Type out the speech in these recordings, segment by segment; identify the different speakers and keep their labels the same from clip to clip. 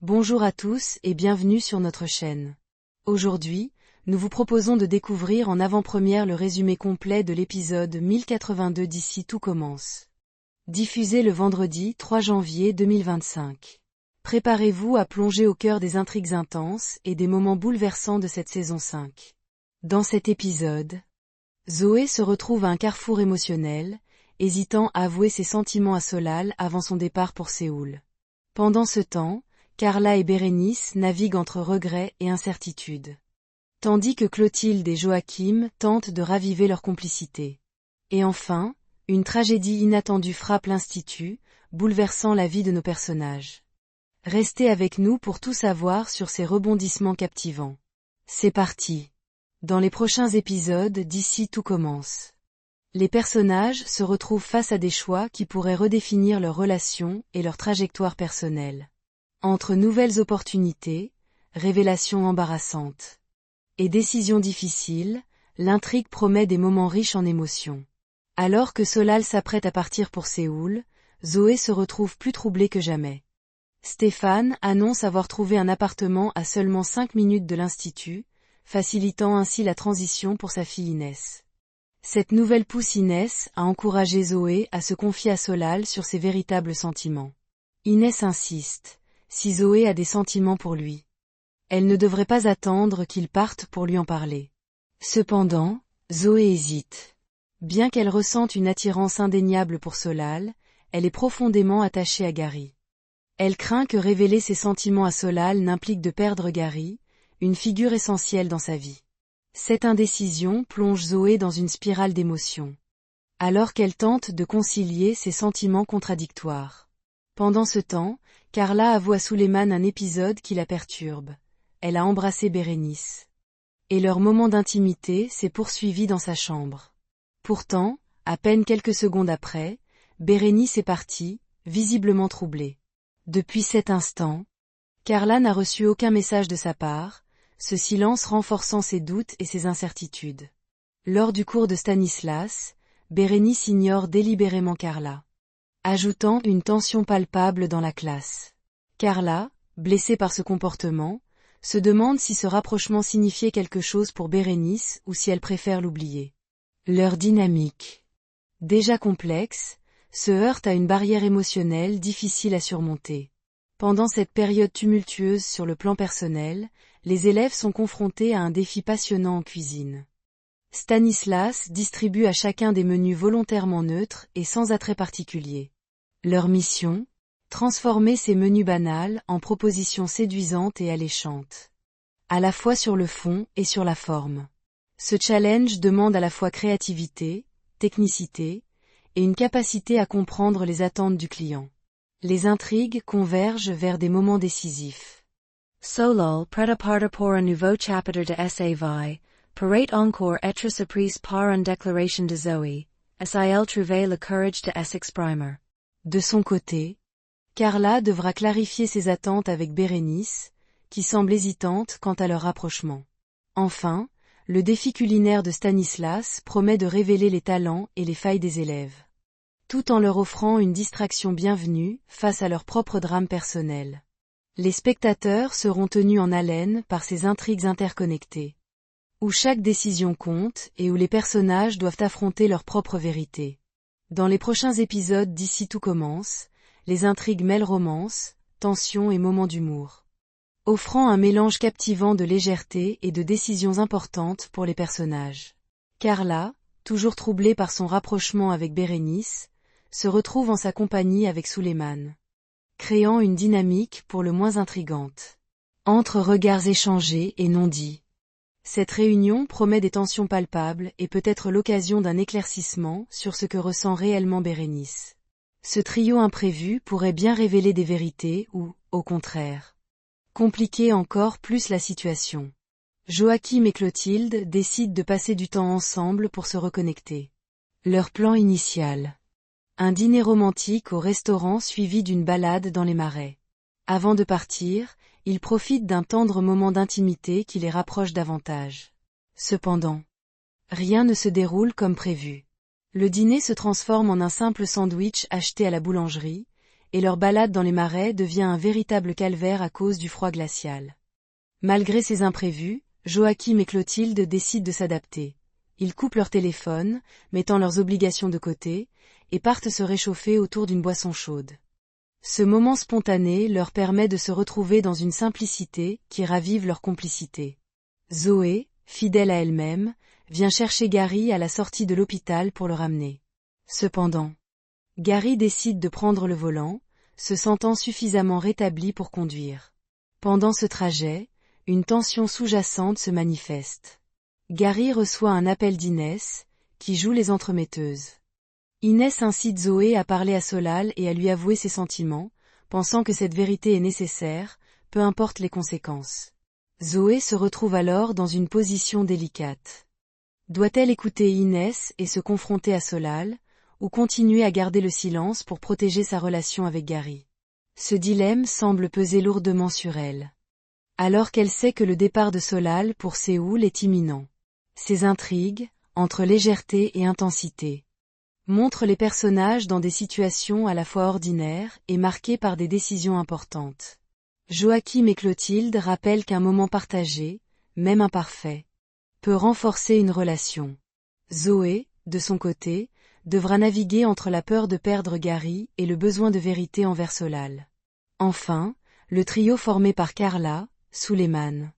Speaker 1: Bonjour à tous et bienvenue sur notre chaîne. Aujourd'hui, nous vous proposons de découvrir en avant-première le résumé complet de l'épisode 1082 d'Ici tout commence. Diffusé le vendredi 3 janvier 2025. Préparez-vous à plonger au cœur des intrigues intenses et des moments bouleversants de cette saison 5. Dans cet épisode, Zoé se retrouve à un carrefour émotionnel, hésitant à avouer ses sentiments à Solal avant son départ pour Séoul. Pendant ce temps, Carla et Bérénice naviguent entre regrets et incertitude. Tandis que Clotilde et Joachim tentent de raviver leur complicité. Et enfin, une tragédie inattendue frappe l'Institut, bouleversant la vie de nos personnages. Restez avec nous pour tout savoir sur ces rebondissements captivants. C'est parti. Dans les prochains épisodes d'Ici tout commence. Les personnages se retrouvent face à des choix qui pourraient redéfinir leurs relations et leur trajectoire personnelle. Entre nouvelles opportunités, révélations embarrassantes et décisions difficiles, l'intrigue promet des moments riches en émotions. Alors que Solal s'apprête à partir pour Séoul, Zoé se retrouve plus troublée que jamais. Stéphane annonce avoir trouvé un appartement à seulement 5 minutes de l'Institut, facilitant ainsi la transition pour sa fille Inès. Cette nouvelle pousse Inès a encouragé Zoé à se confier à Solal sur ses véritables sentiments. Inès insiste, si Zoé a des sentiments pour lui, elle ne devrait pas attendre qu'il parte pour lui en parler. Cependant, Zoé hésite. Bien qu'elle ressente une attirance indéniable pour Solal, elle est profondément attachée à Gary. Elle craint que révéler ses sentiments à Solal n'implique de perdre Gary, une figure essentielle dans sa vie. Cette indécision plonge Zoé dans une spirale d'émotions. Alors qu'elle tente de concilier ses sentiments contradictoires. Pendant ce temps, Carla avoue à Suleiman un épisode qui la perturbe. Elle a embrassé Bérénice. Et leur moment d'intimité s'est poursuivi dans sa chambre. Pourtant, à peine quelques secondes après, Bérénice est partie, visiblement troublée. Depuis cet instant, Carla n'a reçu aucun message de sa part, ce silence renforçant ses doutes et ses incertitudes. Lors du cours de Stanislas, Bérénice ignore délibérément Carla, ajoutant une tension palpable dans la classe. Carla, blessée par ce comportement, se demande si ce rapprochement signifiait quelque chose pour Bérénice ou si elle préfère l'oublier. Leur dynamique, déjà complexe, se heurte à une barrière émotionnelle difficile à surmonter. Pendant cette période tumultueuse sur le plan personnel, les élèves sont confrontés à un défi passionnant en cuisine. Stanislas distribue à chacun des menus volontairement neutres et sans attrait particulier. Leur mission ? Transformer ces menus banals en propositions séduisantes et alléchantes. À la fois sur le fond et sur la forme. Ce challenge demande à la fois créativité, technicité, et une capacité à comprendre les attentes du client. Les intrigues convergent vers des moments décisifs.
Speaker 2: Solal prépare pour un nouveau chapitre de sa vie, pourrait encore être surprise par une déclaration de Zoé, a-t-elle trouvé le courage de s'exprimer.
Speaker 1: De son côté, Carla devra clarifier ses attentes avec Bérénice, qui semble hésitante quant à leur rapprochement. Enfin, le défi culinaire de Stanislas promet de révéler les talents et les failles des élèves, tout en leur offrant une distraction bienvenue face à leur propre drame personnel. Les spectateurs seront tenus en haleine par ces intrigues interconnectées, où chaque décision compte et où les personnages doivent affronter leur propre vérité. Dans les prochains épisodes d'Ici tout commence, les intrigues mêlent romance, tension et moments d'humour, offrant un mélange captivant de légèreté et de décisions importantes pour les personnages. Carla, toujours troublée par son rapprochement avec Bérénice, se retrouve en sa compagnie avec Suleiman, créant une dynamique pour le moins intrigante. Entre regards échangés et non dits. Cette réunion promet des tensions palpables et peut être l'occasion d'un éclaircissement sur ce que ressent réellement Bérénice. Ce trio imprévu pourrait bien révéler des vérités ou, au contraire, compliquer encore plus la situation. Joachim et Clotilde décident de passer du temps ensemble pour se reconnecter. Leur plan initial. Un dîner romantique au restaurant suivi d'une balade dans les marais. Avant de partir, ils profitent d'un tendre moment d'intimité qui les rapproche davantage. Cependant, rien ne se déroule comme prévu. Le dîner se transforme en un simple sandwich acheté à la boulangerie, et leur balade dans les marais devient un véritable calvaire à cause du froid glacial. Malgré ces imprévus, Joachim et Clotilde décident de s'adapter. Ils coupent leur téléphone, mettant leurs obligations de côté, et partent se réchauffer autour d'une boisson chaude. Ce moment spontané leur permet de se retrouver dans une simplicité qui ravive leur complicité. Zoé, fidèle à elle-même, vient chercher Gary à la sortie de l'hôpital pour le ramener. Cependant, Gary décide de prendre le volant, se sentant suffisamment rétabli pour conduire. Pendant ce trajet, une tension sous-jacente se manifeste. Gary reçoit un appel d'Inès, qui joue les entremetteuses. Inès incite Zoé à parler à Solal et à lui avouer ses sentiments, pensant que cette vérité est nécessaire, peu importe les conséquences. Zoé se retrouve alors dans une position délicate. Doit-elle écouter Inès et se confronter à Solal, ou continuer à garder le silence pour protéger sa relation avec Gary? Ce dilemme semble peser lourdement sur elle. Alors qu'elle sait que le départ de Solal pour Séoul est imminent. Ces intrigues, entre légèreté et intensité, montrent les personnages dans des situations à la fois ordinaires et marquées par des décisions importantes. Joachim et Clotilde rappellent qu'un moment partagé, même imparfait, peut renforcer une relation. Zoé, de son côté, devra naviguer entre la peur de perdre Gary et le besoin de vérité envers Solal. Enfin, le trio formé par Carla, Suleiman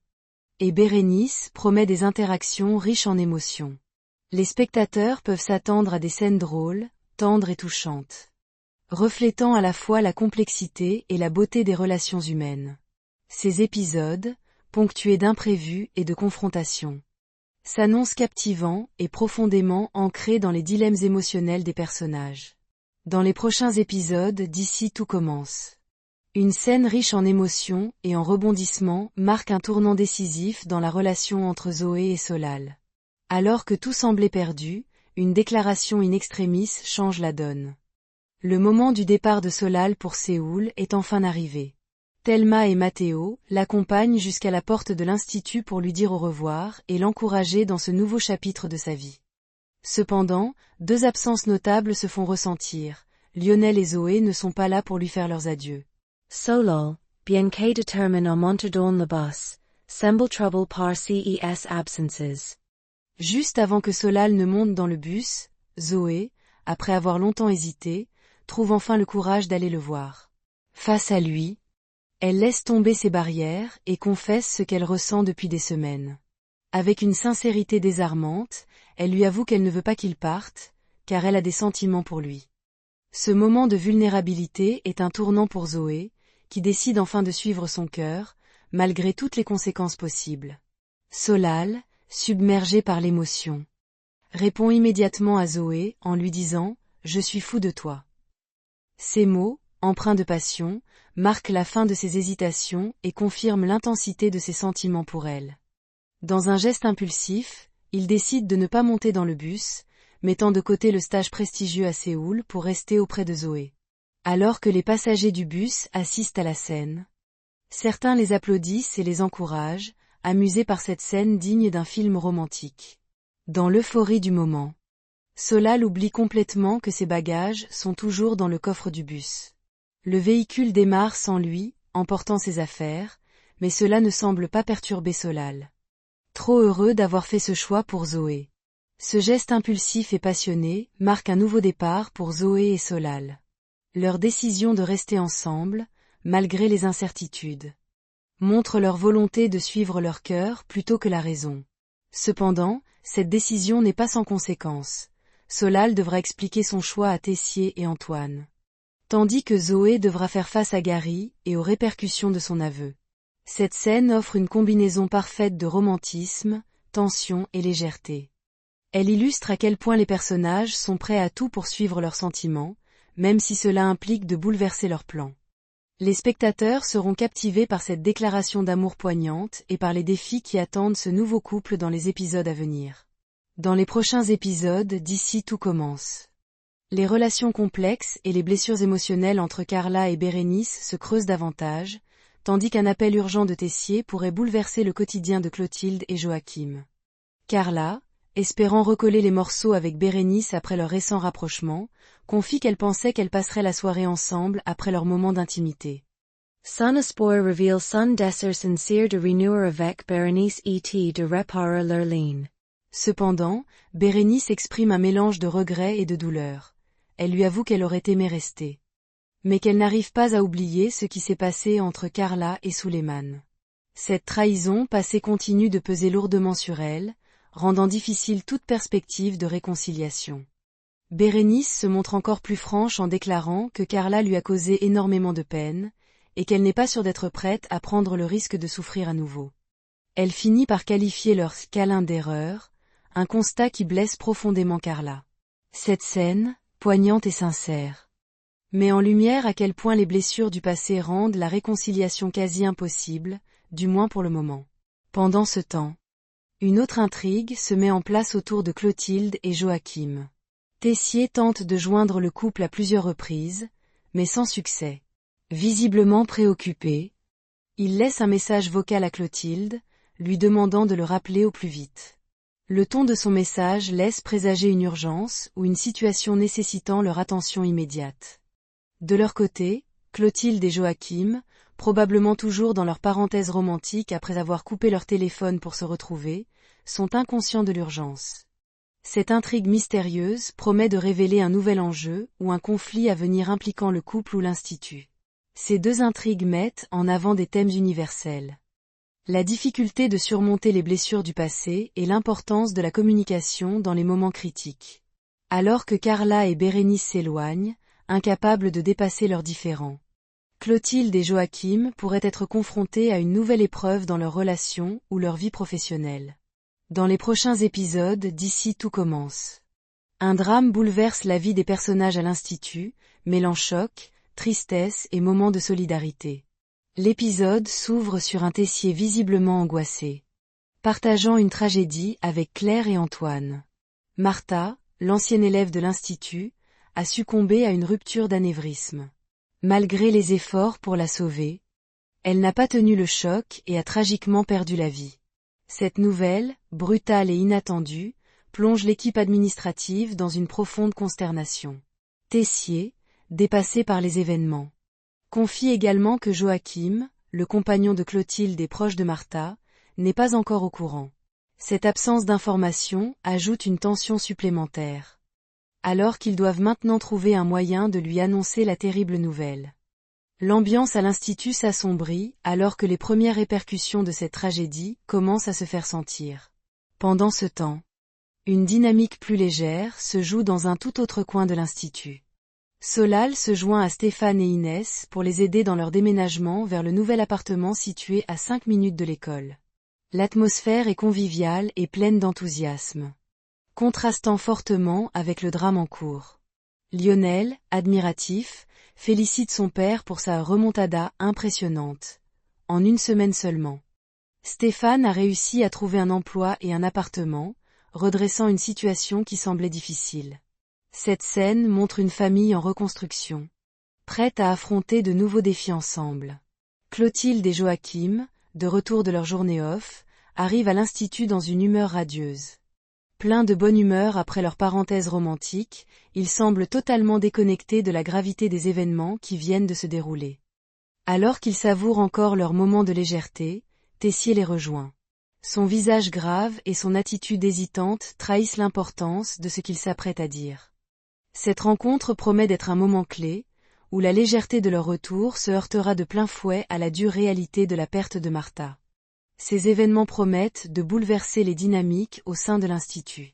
Speaker 1: et Bérénice promet des interactions riches en émotions. Les spectateurs peuvent s'attendre à des scènes drôles, tendres et touchantes, reflétant à la fois la complexité et la beauté des relations humaines. Ces épisodes, ponctués d'imprévus et de confrontations, s'annoncent captivants et profondément ancrés dans les dilemmes émotionnels des personnages. Dans les prochains épisodes d'ici tout commence. Une scène riche en émotions et en rebondissements marque un tournant décisif dans la relation entre Zoé et Solal. Alors que tout semblait perdu, une déclaration in extremis change la donne. Le moment du départ de Solal pour Séoul est enfin arrivé. Thelma et Matteo l'accompagnent jusqu'à la porte de l'institut pour lui dire au revoir et l'encourager dans ce nouveau chapitre de sa vie. Cependant, deux absences notables se font ressentir. Lionel et Zoé ne sont pas là pour lui faire leurs adieux.
Speaker 2: Solal, bien que determine à monter dans le bus, semble troublé par ces absences.
Speaker 1: Juste avant que Solal ne monte dans le bus, Zoé, après avoir longtemps hésité, trouve enfin le courage d'aller le voir. Face à lui, elle laisse tomber ses barrières et confesse ce qu'elle ressent depuis des semaines. Avec une sincérité désarmante, elle lui avoue qu'elle ne veut pas qu'il parte, car elle a des sentiments pour lui. Ce moment de vulnérabilité est un tournant pour Zoé, qui décide enfin de suivre son cœur, malgré toutes les conséquences possibles. Solal, submergé par l'émotion, répond immédiatement à Zoé en lui disant « Je suis fou de toi ». Ces mots, empreints de passion, marquent la fin de ses hésitations et confirment l'intensité de ses sentiments pour elle. Dans un geste impulsif, il décide de ne pas monter dans le bus, mettant de côté le stage prestigieux à Séoul pour rester auprès de Zoé. Alors que les passagers du bus assistent à la scène, certains les applaudissent et les encouragent, amusés par cette scène digne d'un film romantique. Dans l'euphorie du moment, Solal oublie complètement que ses bagages sont toujours dans le coffre du bus. Le véhicule démarre sans lui, emportant ses affaires, mais cela ne semble pas perturber Solal. Trop heureux d'avoir fait ce choix pour Zoé. Ce geste impulsif et passionné marque un nouveau départ pour Zoé et Solal. Leur décision de rester ensemble, malgré les incertitudes, montre leur volonté de suivre leur cœur plutôt que la raison. Cependant, cette décision n'est pas sans conséquences. Solal devra expliquer son choix à Tessier et Antoine, tandis que Zoé devra faire face à Gary et aux répercussions de son aveu. Cette scène offre une combinaison parfaite de romantisme, tension et légèreté. Elle illustre à quel point les personnages sont prêts à tout pour suivre leurs sentiments, même si cela implique de bouleverser leurs plans. Les spectateurs seront captivés par cette déclaration d'amour poignante et par les défis qui attendent ce nouveau couple dans les épisodes à venir. Dans les prochains épisodes d'ici tout commence. Les relations complexes et les blessures émotionnelles entre Carla et Bérénice se creusent davantage, tandis qu'un appel urgent de Tessier pourrait bouleverser le quotidien de Clotilde et Joachim. Carla, espérant recoller les morceaux avec Bérénice après leur récent rapprochement, confie qu'elle pensait qu'elles passeraient la soirée ensemble après leur moment d'intimité.
Speaker 2: Sannespoor reveals son désir sincère de renouer avec Bérénice et de réparer leur lien.
Speaker 1: Cependant, Bérénice exprime un mélange de regret et de douleur. Elle lui avoue qu'elle aurait aimé rester. Mais qu'elle n'arrive pas à oublier ce qui s'est passé entre Carla et Suleiman. Cette trahison passée continue de peser lourdement sur elle, rendant difficile toute perspective de réconciliation. Bérénice se montre encore plus franche en déclarant que Carla lui a causé énormément de peine, et qu'elle n'est pas sûre d'être prête à prendre le risque de souffrir à nouveau. Elle finit par qualifier leur câlin d'erreur, un constat qui blesse profondément Carla. Cette scène, poignante et sincère, met en lumière à quel point les blessures du passé rendent la réconciliation quasi impossible, du moins pour le moment. Pendant ce temps, une autre intrigue se met en place autour de Clotilde et Joachim. Tessier tente de joindre le couple à plusieurs reprises, mais sans succès. Visiblement préoccupé, il laisse un message vocal à Clotilde, lui demandant de le rappeler au plus vite. Le ton de son message laisse présager une urgence ou une situation nécessitant leur attention immédiate. De leur côté, Clotilde et Joachim, probablement toujours dans leur parenthèse romantique après avoir coupé leur téléphone pour se retrouver, sont inconscients de l'urgence. Cette intrigue mystérieuse promet de révéler un nouvel enjeu ou un conflit à venir impliquant le couple ou l'institut. Ces deux intrigues mettent en avant des thèmes universels. La difficulté de surmonter les blessures du passé et l'importance de la communication dans les moments critiques. Alors que Carla et Bérénice s'éloignent, incapables de dépasser leurs différends, Clotilde et Joachim pourraient être confrontés à une nouvelle épreuve dans leur relation ou leur vie professionnelle. Dans les prochains épisodes d'Ici tout commence. Un drame bouleverse la vie des personnages à l'Institut, mêlant choc, tristesse et moments de solidarité. L'épisode s'ouvre sur un Tessier visiblement angoissé, partageant une tragédie avec Claire et Antoine. Martha, l'ancienne élève de l'Institut, a succombé à une rupture d'anévrisme. Malgré les efforts pour la sauver, elle n'a pas tenu le choc et a tragiquement perdu la vie. Cette nouvelle, brutale et inattendue, plonge l'équipe administrative dans une profonde consternation. Tessier, dépassé par les événements, confie également que Joachim, le compagnon de Clotilde et proche de Martha, n'est pas encore au courant. Cette absence d'information ajoute une tension supplémentaire, alors qu'ils doivent maintenant trouver un moyen de lui annoncer la terrible nouvelle. L'ambiance à l'Institut s'assombrit alors que les premières répercussions de cette tragédie commencent à se faire sentir. Pendant ce temps, une dynamique plus légère se joue dans un tout autre coin de l'Institut. Solal se joint à Stéphane et Inès pour les aider dans leur déménagement vers le nouvel appartement situé à 5 minutes de l'école. L'atmosphère est conviviale et pleine d'enthousiasme, contrastant fortement avec le drame en cours. Lionel, admiratif, félicite son père pour sa remontada impressionnante. En une semaine seulement, Stéphane a réussi à trouver un emploi et un appartement, redressant une situation qui semblait difficile. Cette scène montre une famille en reconstruction, prête à affronter de nouveaux défis ensemble. Clotilde et Joachim, de retour de leur journée off, arrivent à l'Institut dans une humeur radieuse. Pleins de bonne humeur après leur parenthèse romantique, ils semblent totalement déconnectés de la gravité des événements qui viennent de se dérouler. Alors qu'ils savourent encore leur moment de légèreté, Tessier les rejoint. Son visage grave et son attitude hésitante trahissent l'importance de ce qu'il s'apprête à dire. Cette rencontre promet d'être un moment clé, où la légèreté de leur retour se heurtera de plein fouet à la dure réalité de la perte de Martha. Ces événements promettent de bouleverser les dynamiques au sein de l'Institut.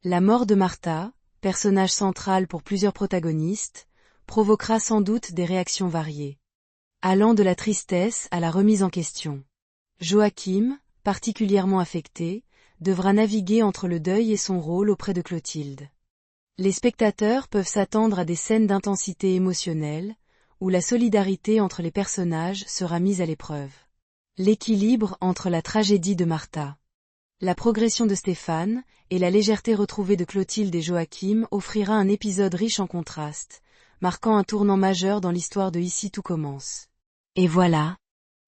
Speaker 1: La mort de Martha, personnage central pour plusieurs protagonistes, provoquera sans doute des réactions variées, allant de la tristesse à la remise en question. Joachim, particulièrement affecté, devra naviguer entre le deuil et son rôle auprès de Clotilde. Les spectateurs peuvent s'attendre à des scènes d'intensité émotionnelle, où la solidarité entre les personnages sera mise à l'épreuve. L'équilibre entre la tragédie de Martha, la progression de Stéphane, et la légèreté retrouvée de Clotilde et Joachim offrira un épisode riche en contrastes, marquant un tournant majeur dans l'histoire de Ici tout commence. Et voilà.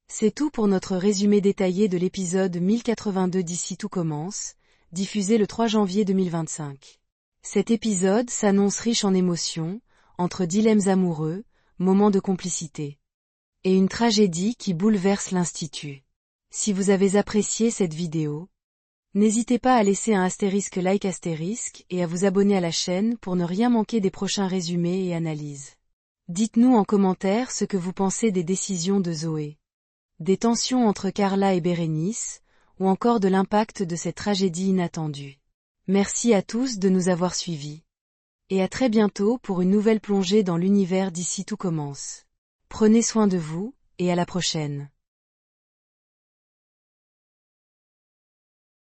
Speaker 1: C'est tout pour notre résumé détaillé de l'épisode 1082 d'Ici tout commence. diffusé le 3 janvier 2025. Cet épisode s'annonce riche en émotions, entre dilemmes amoureux, moments de complicité. Et une tragédie qui bouleverse l'Institut. Si vous avez apprécié cette vidéo, n'hésitez pas à laisser un like et à vous abonner à la chaîne pour ne rien manquer des prochains résumés et analyses. Dites-nous en commentaire ce que vous pensez des décisions de Zoé, des tensions entre Carla et Bérénice, ou encore de l'impact de cette tragédie inattendue. Merci à tous de nous avoir suivis. Et à très bientôt pour une nouvelle plongée dans l'univers d'ici tout commence. Prenez soin de vous, et à la prochaine.